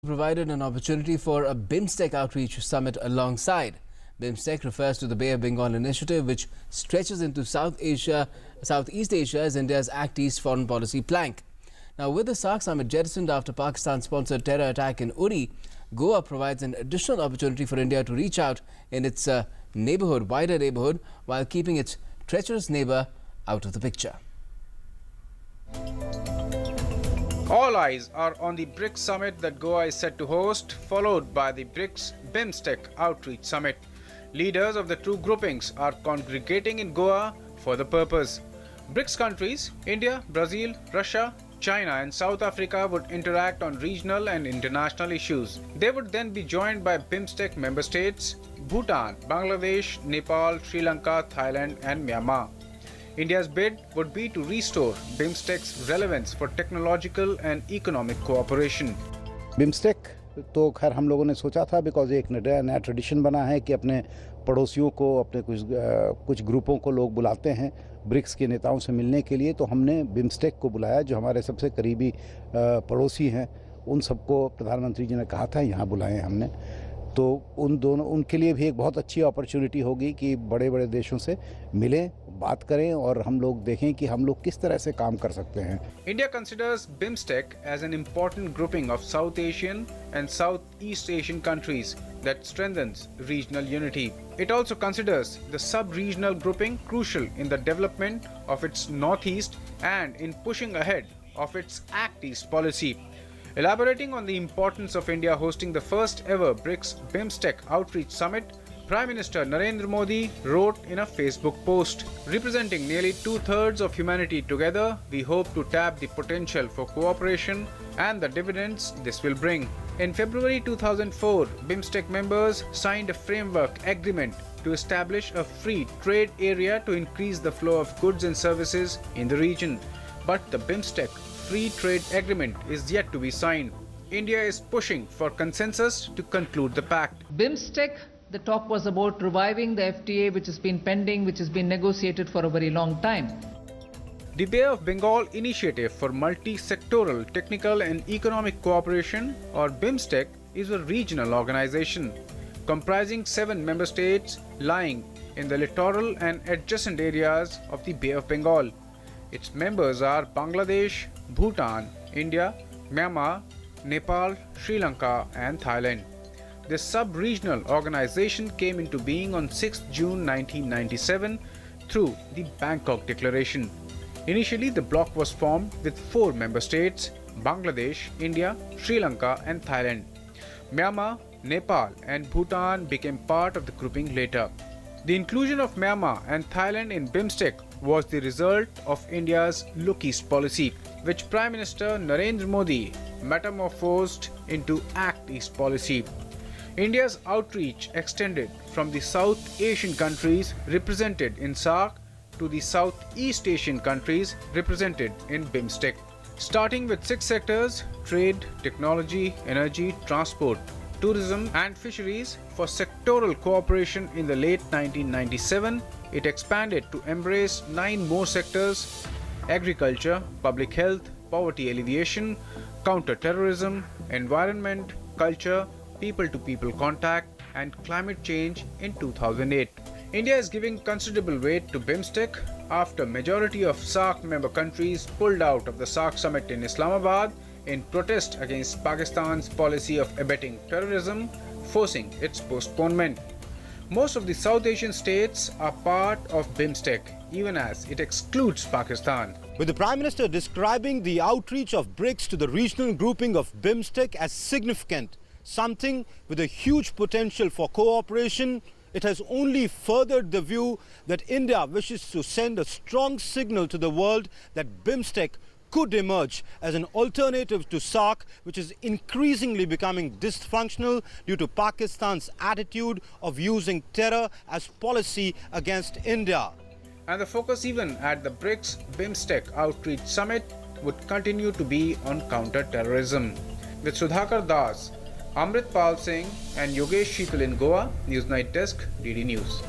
Provided an opportunity for a BIMSTEC Outreach Summit alongside. BIMSTEC refers to the Bay of Bengal Initiative, which stretches into Southeast Asia as India's Act East foreign policy plank. Now, with the SAARC summit jettisoned after Pakistan-sponsored terror attack in Uri, Goa provides an additional opportunity for India to reach out in its wider neighborhood, while keeping its treacherous neighbor out of the picture. All eyes are on the BRICS Summit that Goa is set to host, followed by the BRICS-BIMSTEC Outreach Summit. Leaders of the two groupings are congregating in Goa for the purpose. BRICS countries, India, Brazil, Russia, China and South Africa would interact on regional and international issues. They would then be joined by BIMSTEC member states, Bhutan, Bangladesh, Nepal, Sri Lanka, Thailand and Myanmar. India's bid would be to restore BIMSTEC's relevance for technological and economic cooperation. BIMSTEC तो खैर हम लोगों ने सोचा था because एक नया tradition बना है कि अपने पड़ोसियों को अपने कुछ ग्रुपों को लोग बुलाते हैं ब्रिक्स के नेताओं से मिलने के लिए, तो हमने BIMSTEC को बुलाया जो हमारे सबसे करीबी पड़ोसी हैं। उन सबको प्रधानमंत्री जी ने कहा था यहाँ बुलाएं हमने, तो उनके लिए भी एक बहुत अच्छी अपॉर्चुनिटी होगी कि बड़े बड़े देशों से मिलें, बात करें और हम लोग देखें कि हम लोग किस तरह से काम कर सकते हैं। India considers BIMSTEC as an important grouping of South Asian and Southeast Asian countries that strengthens regional unity. It also considers the sub-regional grouping crucial in the development of its Northeast and in pushing ahead of its Act East policy. Elaborating on the importance of India hosting the first ever BRICS-BIMSTEC Outreach Summit, Prime Minister Narendra Modi wrote in a Facebook post, "Representing nearly two-thirds of humanity together, we hope to tap the potential for cooperation and the dividends this will bring." In February 2004, BIMSTEC members signed a framework agreement to establish a free trade area to increase the flow of goods and services in the region. But the BIMSTEC Free Trade Agreement is yet to be signed. India is pushing for consensus to conclude the pact. BIMSTEC, the talk was about reviving the FTA which has been pending, which has been negotiated for a very long time. The Bay of Bengal Initiative for Multi-Sectoral Technical and Economic Cooperation, or BIMSTEC, is a regional organization comprising 7 member states lying in the littoral and adjacent areas of the Bay of Bengal. Its members are Bangladesh, Bhutan, India, Myanmar, Nepal, Sri Lanka and Thailand. This sub-regional organization came into being on 6 June 1997 through the Bangkok Declaration. Initially, the bloc was formed with 4 member states: Bangladesh, India, Sri Lanka and Thailand. Myanmar, Nepal and Bhutan became part of the grouping later. The inclusion of Myanmar and Thailand in BIMSTEC was the result of India's Look East policy, which Prime Minister Narendra Modi metamorphosed into Act East policy. India's outreach extended from the South Asian countries represented in SAARC to the Southeast Asian countries represented in BIMSTEC. Starting with 6 sectors: trade, technology, energy, transport, tourism and fisheries, for sectoral cooperation in the late 1997, it expanded to embrace 9 more sectors: agriculture, public health, poverty alleviation, counter-terrorism, environment, culture, people-to-people contact and climate change in 2008. India is giving considerable weight to BIMSTEC after majority of SAARC member countries pulled out of the SAARC summit in Islamabad in protest against Pakistan's policy of abetting terrorism, forcing its postponement. Most of the South Asian states are part of BIMSTEC, even as it excludes Pakistan. With the Prime Minister describing the outreach of BRICS to the regional grouping of BIMSTEC as significant, something with a huge potential for cooperation, it has only furthered the view that India wishes to send a strong signal to the world that BIMSTEC could emerge as an alternative to SAARC, which is increasingly becoming dysfunctional due to Pakistan's attitude of using terror as policy against India. And the focus even at the BRICS-BIMSTEC Outreach Summit would continue to be on counter-terrorism. With Sudhakar Das, Amrit Pal Singh and Yogesh Sheetal in Goa, Newsnight Desk, DD News.